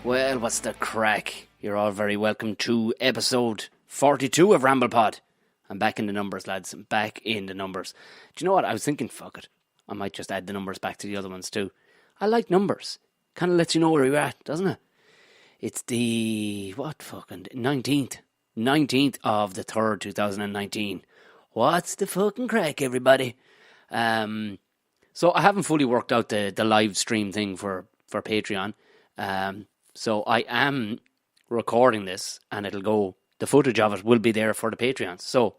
Well, what's the crack? You're all very welcome to episode 42 of Ramble Pod. I'm back in the numbers, lads. I'm back in the numbers. Do you know what? I was thinking, fuck it. I might just add the numbers back to the other ones too. I like numbers. Kind of lets you know where you're at, doesn't it? It's the, 19th. 19th of the 3rd, 2019. What's the fucking crack, everybody? So I haven't fully worked out the live stream thing for Patreon. So I am recording this and the footage of it will be there for the Patreons. So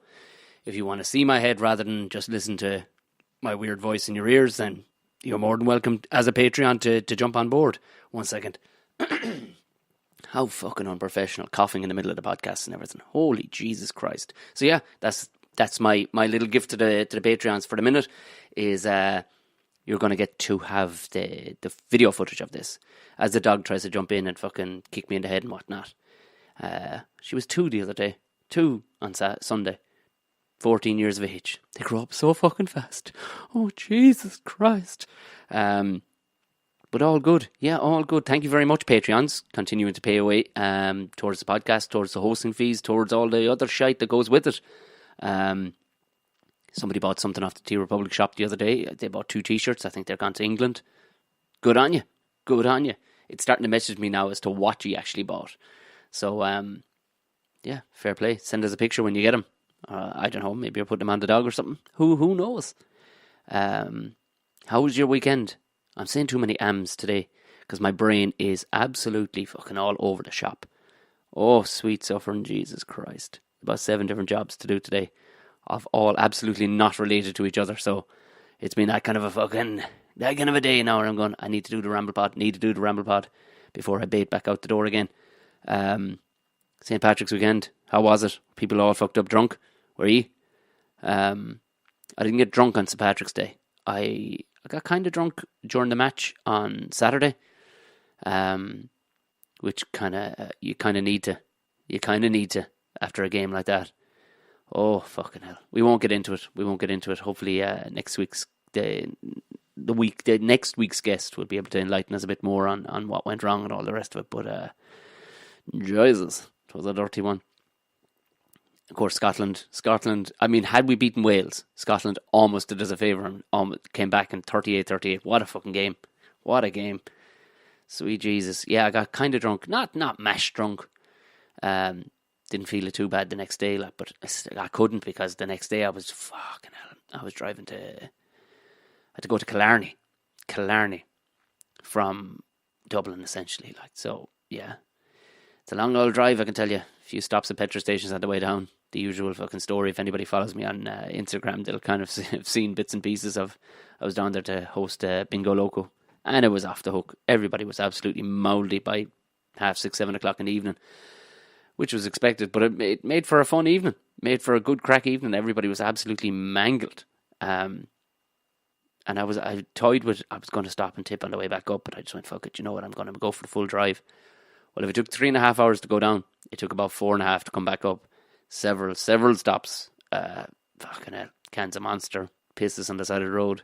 if you want to see my head rather than just listen to my weird voice in your ears, then you're more than welcome as a Patreon to jump on board. 1 second. How fucking unprofessional, coughing in the middle of the podcast and everything. Holy Jesus Christ. So yeah, that's my little gift to the Patreons for the minute is you're going to get to have the video footage of this as the dog tries to jump in and fucking kick me in the head and whatnot. She was 2 the other day. 2 on Sunday. 14 years of age. They grow up so fucking fast. Oh, Jesus Christ. But all good. Yeah, all good. Thank you very much, Patreons. Continuing to pay away towards the podcast, towards the hosting fees, towards all the other shite that goes with it. Somebody bought something off the Tea Republic shop the other day. They bought 2 t-shirts. I think they're gone to England. Good on you. Good on you. It's starting to message me now as to what you actually bought. So, yeah, fair play. Send us a picture when you get them. I don't know, maybe you're putting them on the dog or something. Who knows? How was your weekend? I'm saying too many ams today because my brain is absolutely fucking all over the shop. Oh, sweet suffering Jesus Christ. About 7 different jobs to do today of all absolutely not related to each other. So it's been that kind of a day now where I'm going, I need to do the Ramble Pod before I bait back out the door again. St. Patrick's weekend, how was it? People all fucked up drunk. Were you? I didn't get drunk on St. Patrick's Day. I got kind of drunk during the match on Saturday, which you kind of need to after a game like that. Oh, fucking hell. We won't get into it. Hopefully next week's next week's guest will be able to enlighten us a bit more on what went wrong and all the rest of it. But Jesus, it was a dirty one. Of course, Scotland, I mean, had we beaten Wales, Scotland almost did us a favour and came back in 38-38. What a fucking game. What a game. Sweet Jesus. Yeah, I got kind of drunk. Not mash drunk. Didn't feel it too bad the next day, but I couldn't because the next day I was fucking hell. I was driving I had to go to Killarney from Dublin, essentially. So, yeah. It's a long old drive, I can tell you. A few stops at petrol stations on the way down. The usual fucking story. If anybody follows me on Instagram, they'll kind of have seen bits and pieces of. I was down there to host Bingo Loco, and it was off the hook. Everybody was absolutely mouldy by 6:30, 7 o'clock in the evening, which was expected, but it made for a fun evening. Made for a good crack evening. Everybody was absolutely mangled. And I toyed with, I was going to stop and tip on the way back up, but I just went, fuck it, you know what, I'm going to go for the full drive. Well, if it took 3.5 hours to go down, it took about 4.5 to come back up. Several stops. Fucking hell. Cans of Monster, pisses on the side of the road,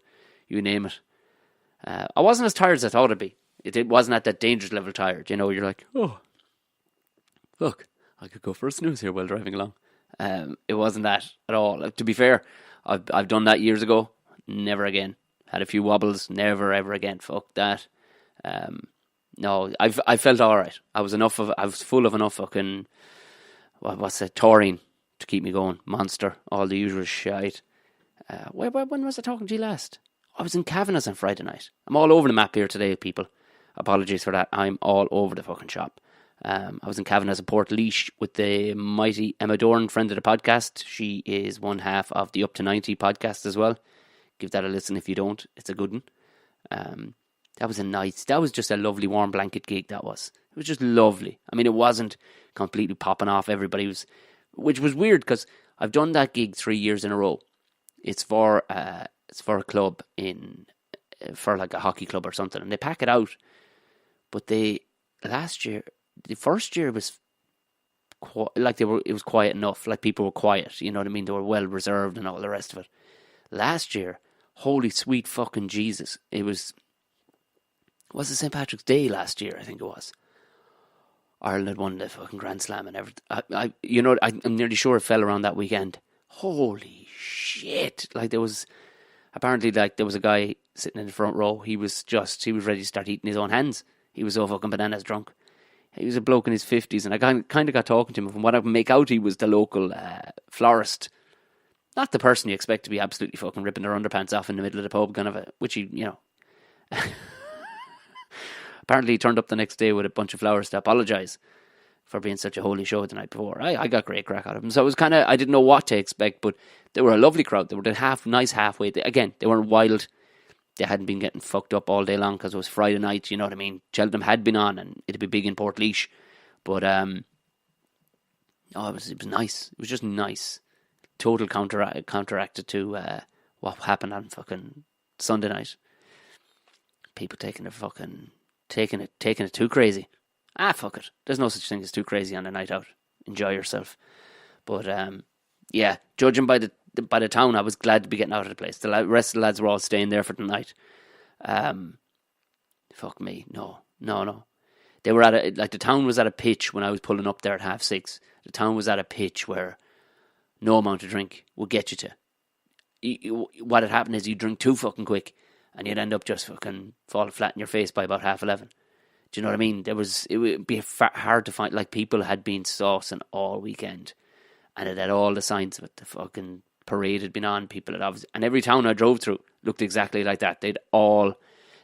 you name it. I wasn't as tired as I thought it'd be. It wasn't at that dangerous level tired. You know, you're like, oh, look, I could go for a snooze here while driving along. It wasn't that at all. To be fair, I've done that years ago. Never again. Had a few wobbles. Never ever again. Fuck that. No, I felt all right. I was full of enough fucking taurine to keep me going. Monster, all the usual shite. When was I talking to you last? I was in Kavanagh's on Friday night. I'm all over the map here today, people. Apologies for that. I'm all over the fucking shop. I was in Kavanagh's in Port with the mighty Emma Dorn, friend of the podcast. She is one half of the Up to 90 podcast as well. Give that a listen if you don't. It's a good one. That was just a lovely warm blanket gig, that was. It was just lovely. I mean, it wasn't completely popping off. Which was weird because I've done that gig 3 years in a row. It's for a club for like a hockey club or something, and they pack it out. But the first year was it was quiet enough. Like, people were quiet, you know what I mean? They were well reserved and all the rest of it. Last year, holy sweet fucking Jesus, was it St. Patrick's Day last year? I think it was. Ireland had won the fucking Grand Slam and everything. I'm nearly sure it fell around that weekend. Holy shit! Like there was a guy sitting in the front row. He was ready to start eating his own hands. He was so fucking bananas drunk. He was a bloke in his 50s, and I kind of got talking to him. From what I can make out, he was the local florist. Not the person you expect to be absolutely fucking ripping their underpants off in the middle of the pub, which he, Apparently he turned up the next day with a bunch of flowers to apologise for being such a holy show the night before. I got great crack out of him. So it was I didn't know what to expect, but they were a lovely crowd. They were nice halfway. Again, they weren't wild. They hadn't been getting fucked up all day long because it was Friday night, you know what I mean? Cheltenham had been on and it'd be big in Portlaoise. But, it was nice. It was just nice. Total counteracted to what happened on fucking Sunday night. People taking it too crazy. Fuck it. There's no such thing as too crazy on a night out. Enjoy yourself. But, judging by the town, I was glad to be getting out of the place. The rest of the lads were all staying there for the night. Fuck me. No. They were the town was at a pitch when I was pulling up there at 6:30. The town was at a pitch where no amount of drink would get you to. What had happened is you drink too fucking quick and you'd end up just fucking falling flat in your face by about 11:30. Do you know what I mean? It would be hard to find, people had been saucing all weekend and it had all the signs of it. The fucking parade had been on, people had obviously, and every town I drove through looked exactly like that. They all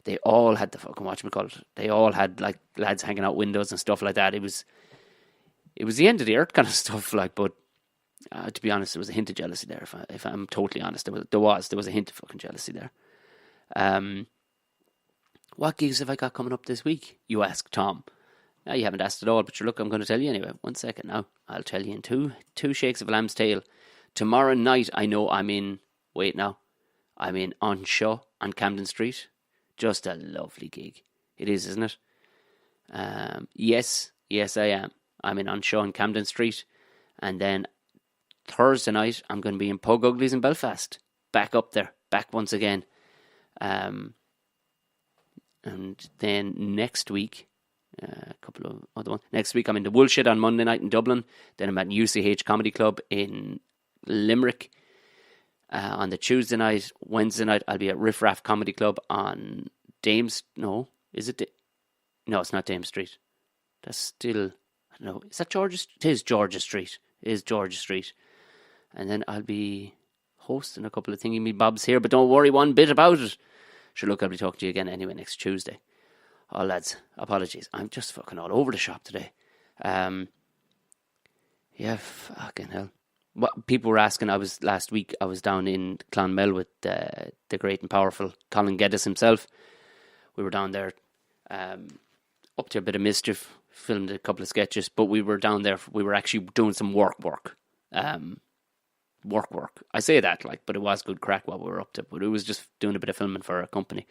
had the fucking whatchamacallit. They all had lads hanging out windows and stuff like that. It was the end of the earth kind of stuff, but to be honest, there was a hint of jealousy there. If I'm totally honest, there was a hint of fucking jealousy there. What gigs have I got coming up this week? You ask Tom. Now you haven't asked at all, but look, I'm going to tell you anyway. 1 second now. I'll tell you in two shakes of a lamb's tail. Tomorrow night, I know I'm in. Wait now, I'm in Anshaw on Camden Street. Just a lovely gig. It is, isn't it? Yes, I am. I'm in Anshaw on Camden Street, and then Thursday night I'm going to be in Pug Uglies in Belfast. Back up there, back once again. And then next week, a couple of other ones. Next week I'm in the Woolshed on Monday night in Dublin. Then I'm at UCH Comedy Club in Limerick. On the Tuesday night, Wednesday night, I'll be at Riff Raff Comedy Club on Dames. No, is it? No, it's not Dames Street. That's still, I don't know. Is that George's? It is George's Street. It is George's Street. And then I'll be hosting a couple of thingy me bobs here, but don't worry one bit about it. Sure, look, I'll be talking to you again anyway next Tuesday. Oh, lads, apologies. I'm just fucking all over the shop today. Yeah, fucking hell. What people were asking, last week I was down in Clonmel with the great and powerful Colin Geddes himself. We were down there, up to a bit of mischief, filmed a couple of sketches, but we were down there. We were actually doing some work. Work. I say that but it was good crack what we were up to. But it was just doing a bit of filming for a company.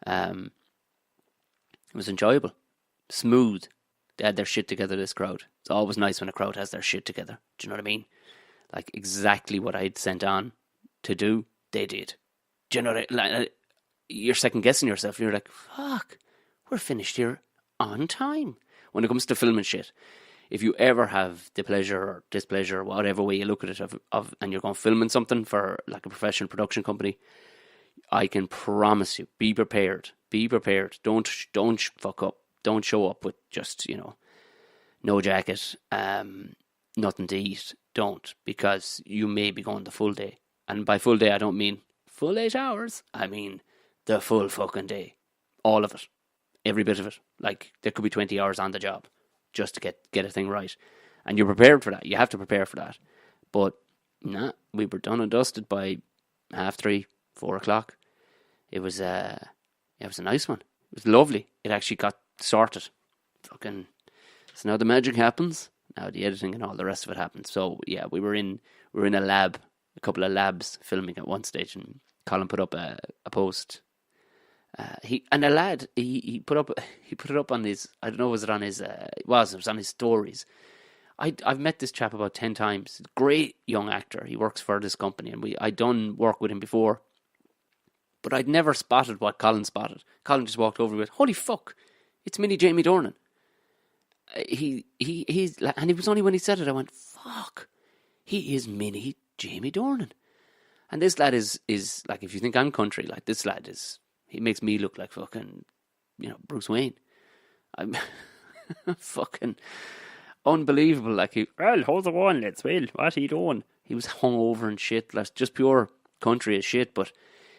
It was enjoyable, smooth. They had their shit together. This crowd. It's always nice when a crowd has their shit together. Do you know what I mean? Exactly what I'd sent on to do, they did. Do you know what you're second guessing yourself. You're like, fuck, we're finished here on time. When it comes to filming shit, if you ever have the pleasure or displeasure, whatever way you look at it, and you're going filming something for a professional production company, I can promise you, be prepared. Be prepared. Don't fuck up. Don't show up with just, no jacket, nothing to eat. Don't, because you may be going the full day. And by full day, I don't mean full 8 hours. I mean the full fucking day. All of it. Every bit of it. There could be 20 hours on the job just to get a thing right. And you're prepared for that. You have to prepare for that. But, we were done and dusted by 3:30, 4 o'clock. It was a nice one. It was lovely. It actually got sorted. So now the magic happens. Now the editing and all the rest of it happens. So yeah, we were in a lab, a couple of labs filming at one stage, and Colin put up a post. He put it up on his, I don't know, was it on his? It was on his stories. I've met this chap about 10 times. Great young actor. He works for this company, and I'd done work with him before, but I'd never spotted what Colin spotted. Colin just walked over with, "Holy fuck, it's Mini Jamie Dornan." he's, and it was only when he said it I went, fuck, he is mini Jamie Dornan. And this lad is like, if you think I'm country, like this lad he makes me look like fucking, Bruce Wayne. I'm fucking unbelievable. Like, how's it going, lads? Well, what are you doing? He was hungover and shit, like just pure country as shit, but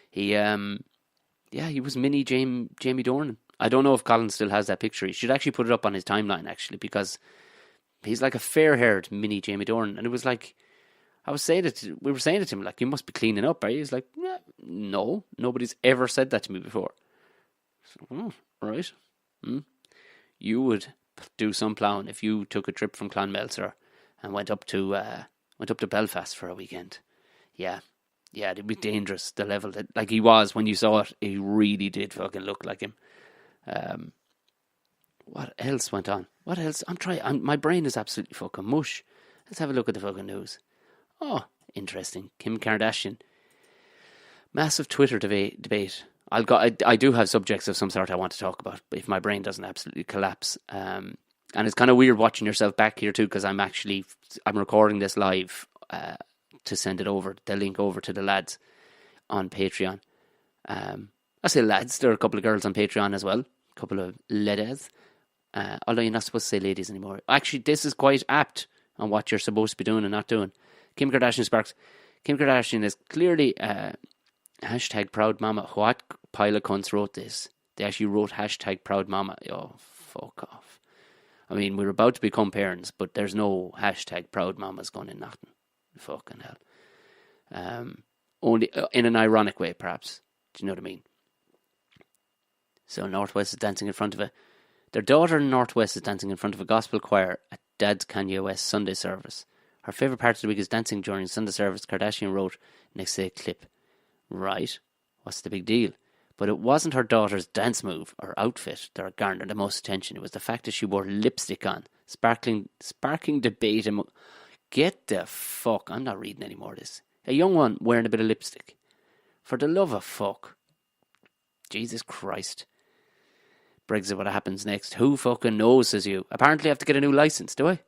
he was mini Jamie Dornan. I don't know if Colin still has that picture. He should actually put it up on his timeline, actually, because he's like a fair-haired mini Jamie Dornan. And it was like, we were saying it to him, like, you must be cleaning up, right? He's like, no, nobody's ever said that to me before. So, right. You would do some ploughing if you took a trip from Clonmelser and went up to Belfast for a weekend. Yeah, it'd be dangerous, the level that, like, he was when you saw it. He really did fucking look like him. What else went on? What else? My brain is absolutely fucking mush. Let's have a look at the fucking news. Oh, interesting. Kim Kardashian. Massive Twitter debate. I do have subjects of some sort I want to talk about, but if my brain doesn't absolutely collapse. And it's kind of weird watching yourself back here too, because I'm recording this live to send it over, the link over to the lads on Patreon. I say lads, there are a couple of girls on Patreon as well. A couple of ladies. Although you're not supposed to say ladies anymore. Actually, this is quite apt on what you're supposed to be doing and not doing. Kim Kardashian sparks. Kim Kardashian is clearly hashtag proud mama. What pile of cunts wrote this? They actually wrote hashtag proud mama. Oh, fuck off. I mean, we're about to become parents, but there's no hashtag proud mamas going in nothing. Fucking hell. Only in an ironic way, perhaps. Do you know what I mean? So Northwest is dancing in front of their daughter Northwest is dancing in front of a gospel choir at Dad's Kanye West Sunday service. Her favourite part of the week is dancing during Sunday service, Kardashian wrote next to a clip. Right, what's the big deal? But it wasn't her daughter's dance move or outfit that garnered the most attention. It was the fact that she wore lipstick on, sparking debate. Get the fuck, I'm not reading any more of this. A young one wearing a bit of lipstick. For the love of fuck. Jesus Christ. Brexit, what happens next? Who fucking knows, says you. Apparently I have to get a new licence, do I?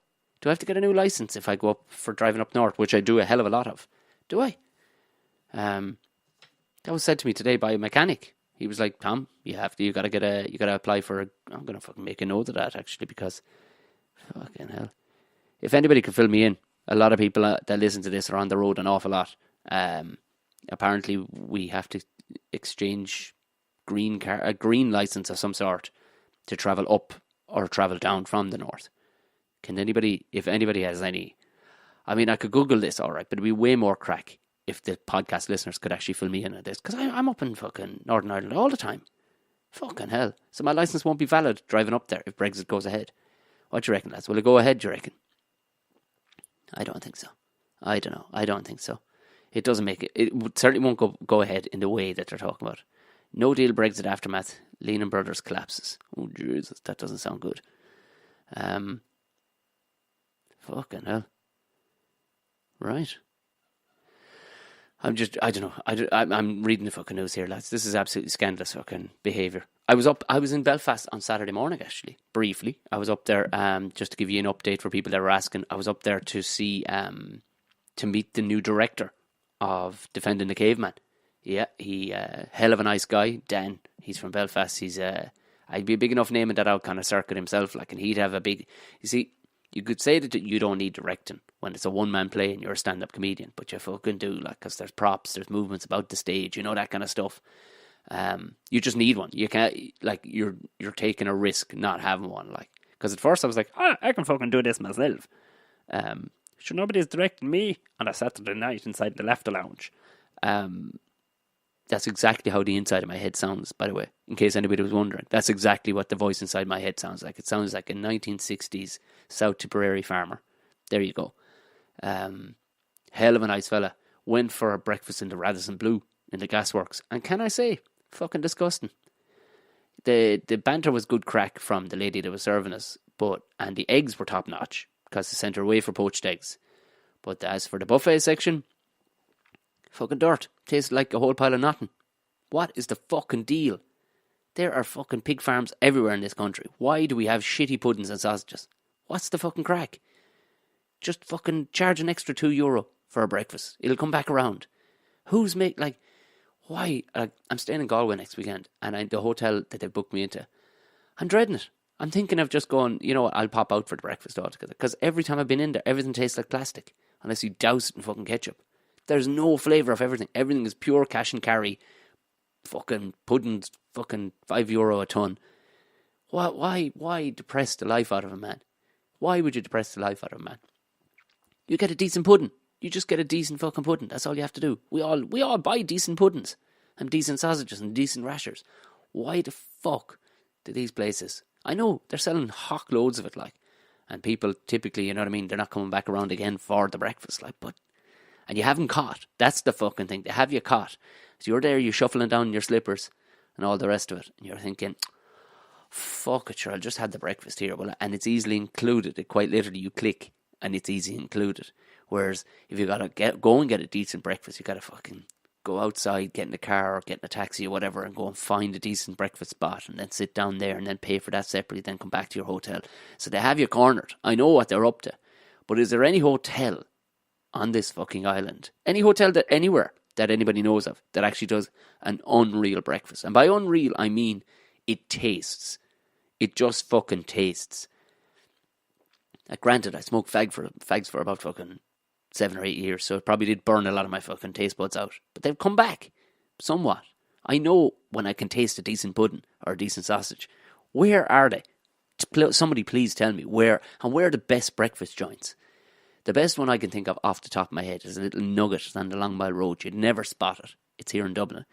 Do I have to get a new licence if I go up for driving up north, which I do a hell of a lot of? Do I? That was said to me today by a mechanic. He was like, Tom, you gotta apply for I'm gonna fucking make a note of that, actually, because fucking hell. If anybody could fill me in, a lot of people that listen to this are on the road an awful lot. Apparently we have to exchange a green license of some sort to travel up or travel down from the north. If anybody has any, I mean, I could Google this, all right, but it'd be way more crack if the podcast listeners could actually fill me in on this, because I'm up in fucking Northern Ireland all the time. Fucking hell. So my license won't be valid driving up there if Brexit goes ahead. What do you reckon, lads? Will it go ahead, do you reckon? I don't think so. I don't know. I don't think so. It doesn't make it. It certainly won't go ahead in the way that they're talking about. No deal Brexit aftermath. Lehman Brothers collapses. Oh, Jesus, that doesn't sound good. Fucking hell. Right. I don't know. I'm reading the fucking news here, lads. This is absolutely scandalous fucking behaviour. I was in Belfast on Saturday morning, actually, briefly. I was up there, just to give you an update for people that were asking. I was up there to see, to meet the new director of Defending the Caveman. Yeah, he, hell of a nice guy, Dan. He's from Belfast. He's, I'd be a big enough name in that out kind of circuit himself, like, and he'd have a big, you see, you could say that you don't need directing when it's a one-man play and you're a stand-up comedian, but you fucking do, like, because there's props, there's movements about the stage, you know, that kind of stuff. You just need one. You can't, like, you're taking a risk not having one, like, because at first I was like, I can fucking do this myself. Sure, nobody's directing me on a Saturday night inside the Laughter Lounge. That's exactly how the inside of my head sounds, by the way, in case anybody was wondering. That's exactly what the voice inside my head sounds like. It sounds like a 1960s South Tipperary farmer. There you go. Hell of a nice fella. Went for a breakfast in the Radisson Blue in the gasworks. And can I say, fucking disgusting. The banter was good crack from the lady that was serving us, and the eggs were top notch because they sent her away for poached eggs. But as for the buffet section, fucking dirt. Tasted like a whole pile of nothing. What is the fucking deal? There are fucking pig farms everywhere in this country. Why do we have shitty puddings and sausages? What's the fucking crack? Just fucking charge an extra €2 for a breakfast. It'll come back around. Why? I'm staying in Galway next weekend, and the hotel that they booked me into, I'm dreading it. I'm thinking of just going, you know what, I'll pop out for the breakfast altogether. Because every time I've been in there, everything tastes like plastic. Unless you douse it in fucking ketchup. There's no flavour of everything. Everything is pure cash and carry. Fucking puddings, fucking €5 a ton. Why depress the life out of a man? Why would you depress the life out of a man? You get a decent pudding. You just get a decent fucking pudding. That's all you have to do. We all buy decent puddings and decent sausages and decent rashers. Why the fuck do these places? I know they're selling hock loads of it, like, and people typically, you know what I mean, they're not coming back around again for the breakfast, like, and you haven't caught. That's the fucking thing. They have you caught. So you're there, you're shuffling down your slippers and all the rest of it, and you're thinking, fuck it, sure, I'll just have the breakfast here. Well, and it's easily included. It quite literally, you click and it's easy included. Whereas if you gotta go and get a decent breakfast, you gotta fucking go outside, get in the car or get in a taxi or whatever, and go and find a decent breakfast spot, and then sit down there and then pay for that separately, then come back to your hotel. So they have you cornered. I know what they're up to, but is there any hotel on this fucking island, any hotel that anywhere that anybody knows of, that actually does an unreal breakfast? And by unreal, I mean it tastes. It just fucking tastes. Granted, I smoked fags for about fucking 7 or 8 years, so it probably did burn a lot of my fucking taste buds out. But they've come back somewhat. I know when I can taste a decent pudding or a decent sausage. Where are they? Somebody please tell me where are the best breakfast joints? The best one I can think of off the top of my head is a little nugget on the Long Mile Road. You'd never spot it. It's here in Dublin.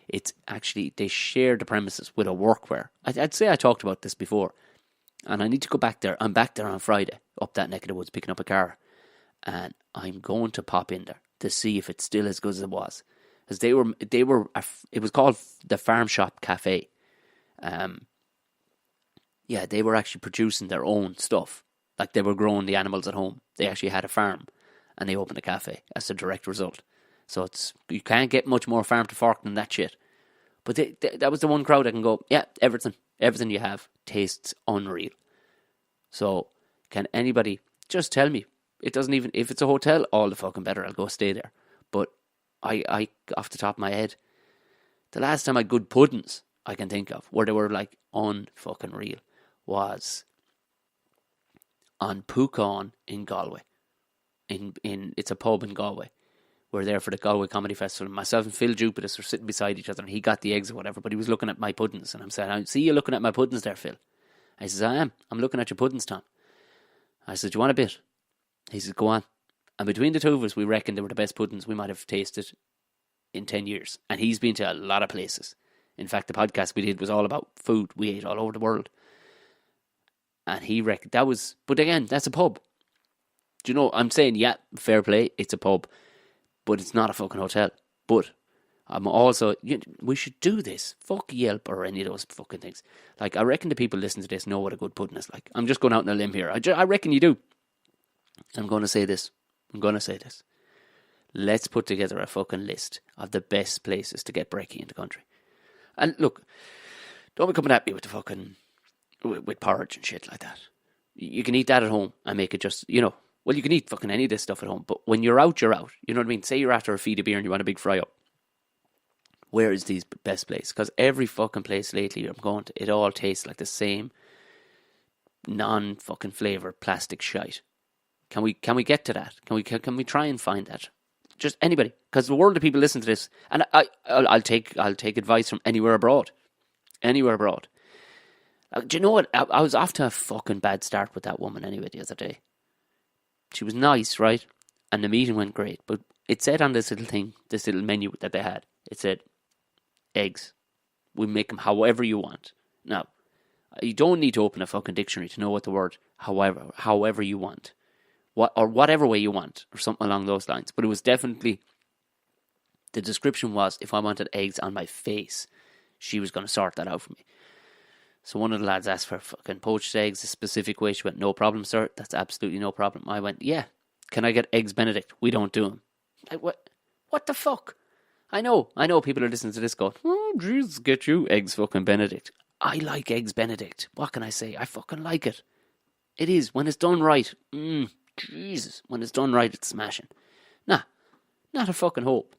It's actually, they share the premises with a workwear. I'd say I talked about this before. And I need to go back there. I'm back there on Friday, up that neck of the woods, picking up a car. And I'm going to pop in there to see if it's still as good as it was. Because it was called the Farm Shop Cafe. Yeah, they were actually producing their own stuff. Like, they were growing the animals at home. They actually had a farm, and they opened a cafe as a direct result. So you can't get much more farm to fork than that shit. But that was the one crowd I can go, yeah, everything you have tastes unreal. So can anybody just tell me? It doesn't even, if it's a hotel, all the fucking better, I'll go stay there. But I off the top of my head, the last time I had good puddings I can think of, where they were like unfucking real, was on Pucón in Galway. It's a pub in Galway. We're there for the Galway Comedy Festival. Myself and Phil Jupitus were sitting beside each other, and he got the eggs or whatever, but he was looking at my puddings, and I'm saying, I see you looking at my puddings there, Phil. I says, I am. I'm looking at your puddings, Tom. I said, do you want a bit? He says, go on. And between the two of us, we reckon they were the best puddings we might have tasted in 10 years. And he's been to a lot of places. In fact, the podcast we did was all about food. We ate all over the world. And he reckoned that was, but again, that's a pub. Do you know, I'm saying, yeah, fair play, it's a pub. But it's not a fucking hotel. But I'm also, we should do this. Fuck Yelp or any of those fucking things. Like, I reckon the people listening to this know what a good pudding is like. I'm just going out on a limb here. I reckon you do. I'm going to say this. Let's put together a fucking list of the best places to get brekkie in the country. And look, don't be coming at me with the fucking, with porridge and shit like that. You can eat that at home and make it just, well, you can eat fucking any of this stuff at home, but when you're out, you're out. You know what I mean? Say you're after a feed of beer and you want a big fry up. Where is the best place? Because every fucking place lately I'm going to, it all tastes like the same non-fucking flavour plastic shite. Can we get to that? Can we try and find that? Just anybody, because the world of people listen to this, and I'll take advice from anywhere abroad. Anywhere abroad. Do you know what? I was off to a fucking bad start with that woman anyway the other day. She was nice, right? And the meeting went great. But it said on this little menu that they had, it said, eggs. We make them however you want. Now, you don't need to open a fucking dictionary to know what the word however you want. Or whatever way you want, or something along those lines. But it was definitely, the description was, if I wanted eggs on my face, she was going to sort that out for me. So one of the lads asked for fucking poached eggs a specific way. She went, no problem, sir. That's absolutely no problem. I went, yeah. Can I get eggs Benedict? We don't do them. Like, what the fuck? I know people are listening to this going, oh, Jesus, get you eggs fucking Benedict. I like Eggs Benedict. What can I say? I fucking like it. It is. When it's done right. Jesus. When it's done right, it's smashing. Nah. Not a fucking hope.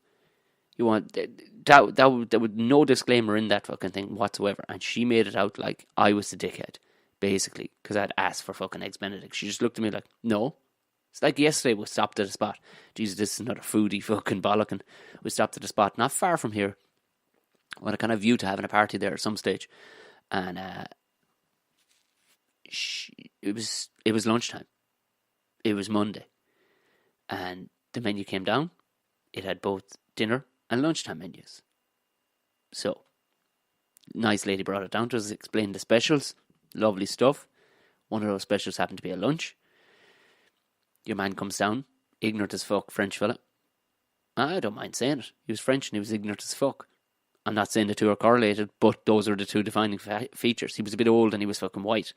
You want... There was no disclaimer in that fucking thing whatsoever. And she made it out like I was the dickhead. Basically. Because I'd asked for fucking Eggs Benedict. She just looked at me like, no. It's like yesterday we stopped at a spot. Jesus, this is another foodie fucking bollocking. We stopped at a spot not far from here. With a kind of view to having a party there at some stage. And it was lunchtime. It was Monday. And the menu came down. It had both dinner and lunchtime menus. So, nice lady brought it down to us, explained the specials. Lovely stuff. One of those specials happened to be a lunch. Your man comes down, ignorant as fuck, French fella. I don't mind saying it. He was French and he was ignorant as fuck. I'm not saying the two are correlated, but those are the two defining features. He was a bit old and he was fucking white.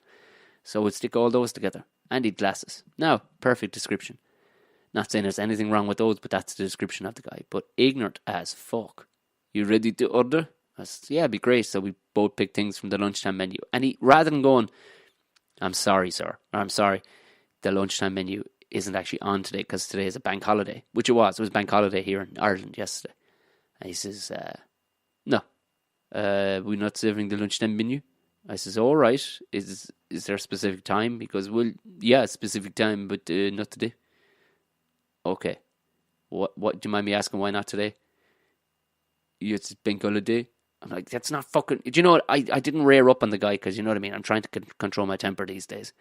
So we'd stick all those together. And he'd glasses. Now, perfect description. Not saying there's anything wrong with those, but that's the description of the guy. But ignorant as fuck. You ready to order? I said, yeah, it'd be great. So we both picked things from the lunchtime menu. And he, rather than going, I'm sorry, sir, or I'm sorry, the lunchtime menu isn't actually on today because today is a bank holiday, which it was. It was bank holiday here in Ireland yesterday. And he says, no, we're not serving the lunchtime menu. I says, all right. Is there a specific time? He goes, well, yeah, specific time, but not today. Okay. What do you mind me asking? Why not today? It's bank holiday. I'm like, that's not fucking... Do you know what? I didn't rear up on the guy because, you know what I mean? I'm trying to control my temper these days.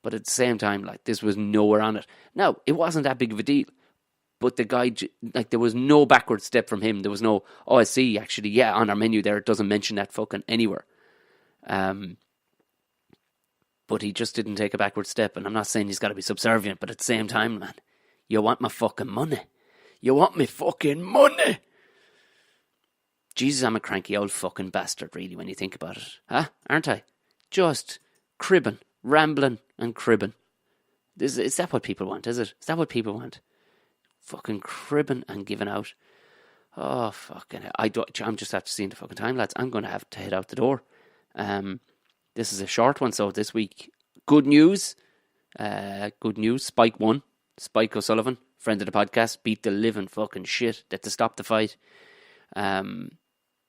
But at the same time, like, this was nowhere on it. Now, it wasn't that big of a deal. But the guy, like, there was no backward step from him. There was no, oh, I see, actually, yeah, on our menu there, it doesn't mention that fucking anywhere. But he just didn't take a backward step. And I'm not saying he's got to be subservient, but at the same time, man, you want my fucking money. You want me fucking money. Jesus, I'm a cranky old fucking bastard, really, when you think about it. Huh? Aren't I? Just cribbing, rambling and cribbing. Is that what people want, is it? Is that what people want? Fucking cribbing and giving out. Oh, fucking hell. I'm just after seeing the fucking time, lads. I'm going to have to head out the door. This is a short one, so this week, good news. Good news. Spike won. Spike O'Sullivan, friend of the podcast, beat the living fucking shit that to stop the fight.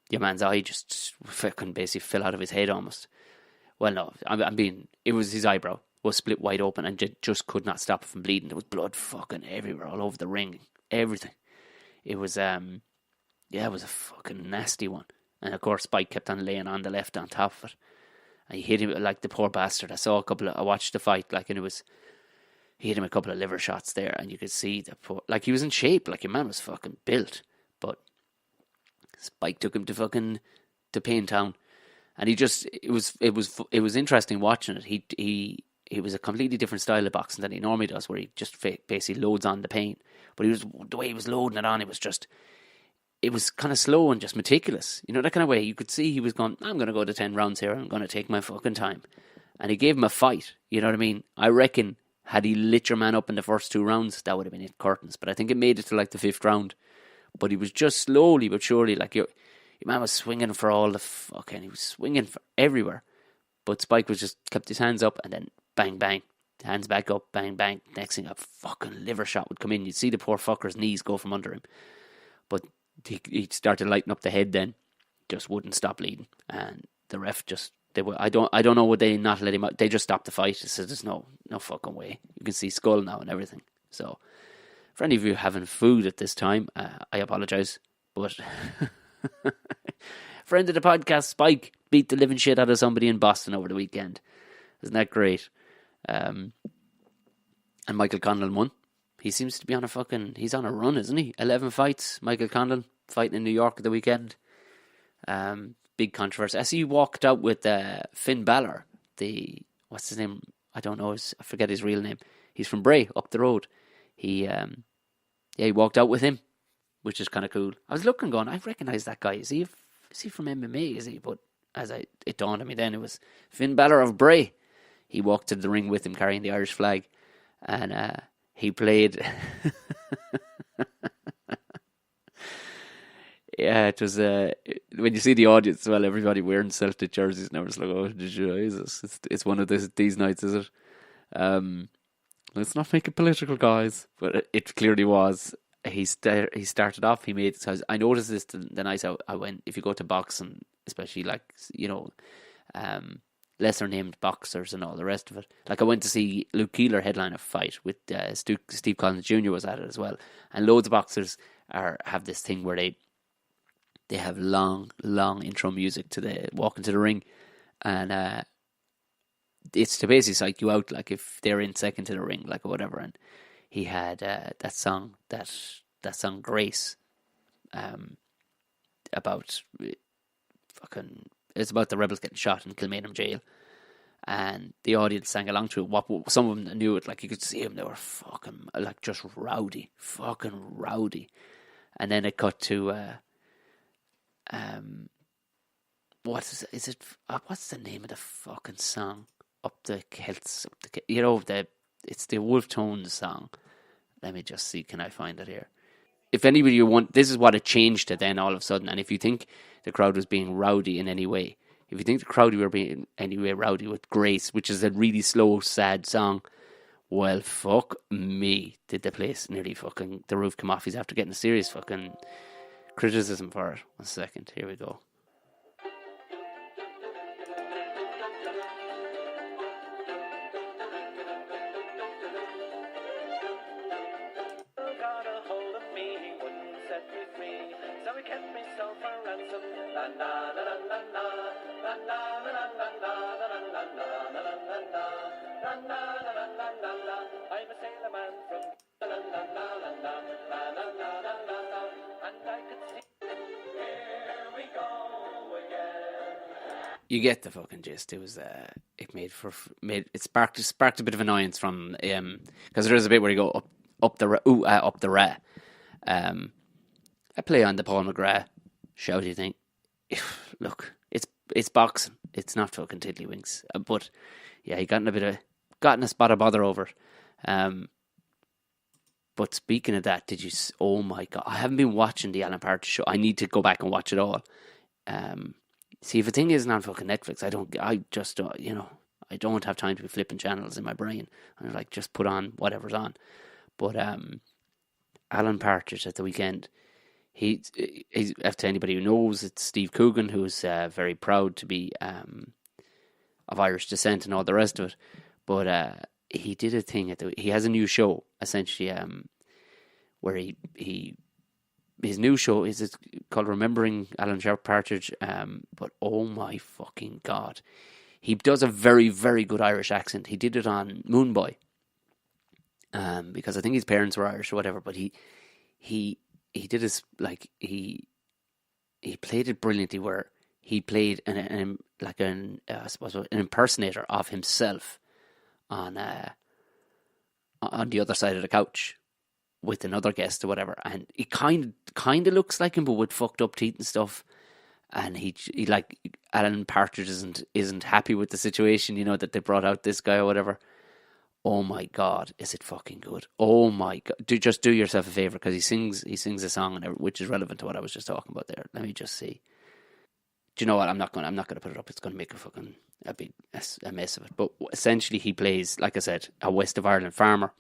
Your man's eye just fucking basically fell out of his head almost. Well, no, it was his eyebrow was split wide open and just could not stop it from bleeding. There was blood fucking everywhere, all over the ring, everything. It was, it was a fucking nasty one. And of course, Spike kept on laying on the left on top of it. And he hit him like the poor bastard. I watched the fight, like, and he hit him a couple of liver shots there, and you could see the poor, like, he was in shape, like, your man was fucking built, but Spike took him to Paintown, and it was interesting watching it. He was a completely different style of boxing than he normally does, where he just basically loads on the pain. But the way he was loading it on, it was kind of slow and just meticulous. You know, that kind of way. You could see he was going, I'm going to go to 10 rounds here. I'm going to take my fucking time. And he gave him a fight. You know what I mean? I reckon had he lit your man up in the first 2 rounds, that would have been it, curtains. But I think it made it to like the 5th round. But he was just slowly but surely, like, your man was swinging for all the fucking, he was swinging for everywhere. But Spike was just kept his hands up and then bang, bang. Hands back up, bang, bang. Next thing, a fucking liver shot would come in. You'd see the poor fucker's knees go from under him. But he started lighting up the head then. Just wouldn't stop bleeding. And the ref just, I don't know, would they not let him out? They just stopped the fight. They said, there's no fucking way. You can see skull now and everything. So, for any of you having food at this time, I apologise. But, friend of the podcast, Spike, beat the living shit out of somebody in Boston over the weekend. Isn't that great? And Michael Conlon won. He seems to be he's on a run, isn't he? 11 fights, Michael Conlon, fighting in New York at the weekend. Big controversy. I see he walked out with Finn Balor, what's his name? I don't know, I forget his real name. He's from Bray, up the road. He walked out with him, which is kind of cool. I was looking going, I recognise that guy. Is he from MMA, is he? But it dawned on me then, it was Finn Balor of Bray. He walked to the ring with him carrying the Irish flag. And he played... Yeah, it was when you see the audience as well, everybody wearing Celtic jerseys, and I was like, "Oh Jesus, it's one of these nights, is it?" Um, let's not make it political, guys, but it clearly was. He started off. He made. So I noticed this the night I went. If you go to boxing, especially like um, lesser named boxers and all the rest of it. Like I went to see Luke Keeler headline a fight with Steve Collins Jr. was at it as well, and loads of boxers have this thing where they have long intro music to the walk into the ring, and it's to basically psych you out, like if they're in second to the ring, like or whatever. And he had that song Grace, about fucking. It's about the rebels getting shot in Kilmainham jail, and the audience sang along to it. Some of them knew it, like you could see them. They were fucking like just fucking rowdy. And then it cut to what's the name of the fucking song? Up the Celts, it's the Wolf Tones song. Let me just see, can I find it here? If anybody you want, this is what it changed to then all of a sudden. And if you think the crowd was being rowdy in any way, if you think the crowd were being in any way rowdy with Grace, which is a really slow, sad song, well, fuck me, did the place nearly fucking, the roof come off. He's after getting a serious fucking criticism for it. 1 second, here we go. You get the fucking gist. It was it sparked a bit of annoyance from because there is a bit where you go up the ra. I play on the Paul McGrath shouty thing. Look, it's boxing. It's not fucking tiddlywinks. But yeah, he gotten a spot of bother over it. But speaking of that, oh my God, I haven't been watching the Alan Partridge show. I need to go back and watch it all. See, if a thing isn't on fucking Netflix, I just don't, I don't have time to be flipping channels in my brain. I'm like, just put on whatever's on. But Alan Partridge at the weekend, he's to anybody who knows, it's Steve Coogan, who's very proud to be of Irish descent and all the rest of it. But he did a thing he has a new show, essentially, where his new show is called Remembering Alan Partridge, but oh my fucking God. He does a very, very good Irish accent. He did it on Moonboy, because I think his parents were Irish or whatever, but he did his, like, he played it brilliantly, where he played an impersonator of himself on the other side of the couch with another guest or whatever, and he kind of looks like him, but with fucked up teeth and stuff. And he like, Alan Partridge isn't happy with the situation, that they brought out this guy or whatever. Oh my God, is it fucking good? Oh my God, do yourself a favor, because he sings a song which is relevant to what I was just talking about there. Let me just see. Do you know what? I'm not going to put it up. It's going to make a mess of it. But essentially, he plays, like I said, a West of Ireland farmer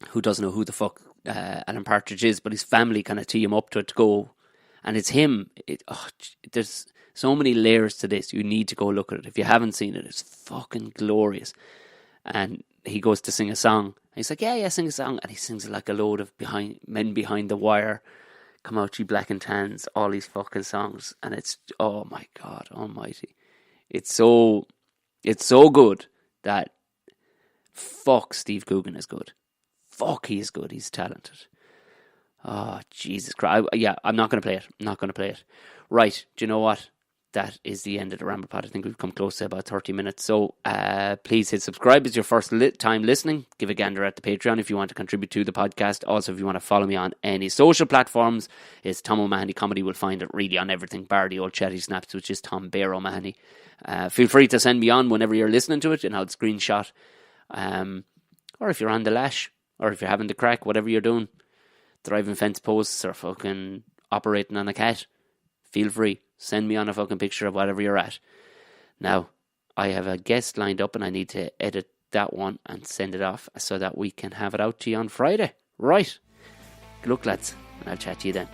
who doesn't know who the fuck Alan Partridge is, but his family kind of tee him up to go, and it's him. There's so many layers to this. You need to go look at it. If you haven't seen it, it's fucking glorious. And he goes to sing a song. And he's like, yeah, sing a song. And he sings it like a load of men behind the wire, come out, you black and tans, all these fucking songs. And it's, oh my God almighty. It's so good that, fuck, Steve Coogan is good. Fuck, he is good. He's talented. Oh, Jesus Christ. I'm not going to play it. Right, do you know what? That is the end of the Ramble Pod. I think we've come close to about 30 minutes. So please hit subscribe. It's your first time listening. Give a gander at the Patreon if you want to contribute to the podcast. Also, if you want to follow me on any social platforms, it's Tom O'Mahony Comedy. We'll find it really on everything, bar the old chatty snaps, which is Tom Bear O'Mahony. Feel free to send me on whenever you're listening to it, and I'll screenshot. Or if you're on the lash, or if you're having the crack, whatever you're doing, driving fence posts or fucking operating on a cat, feel free. Send me on a fucking picture of whatever you're at. Now, I have a guest lined up and I need to edit that one and send it off so that we can have it out to you on Friday. Right. Good luck, lads, and I'll chat to you then.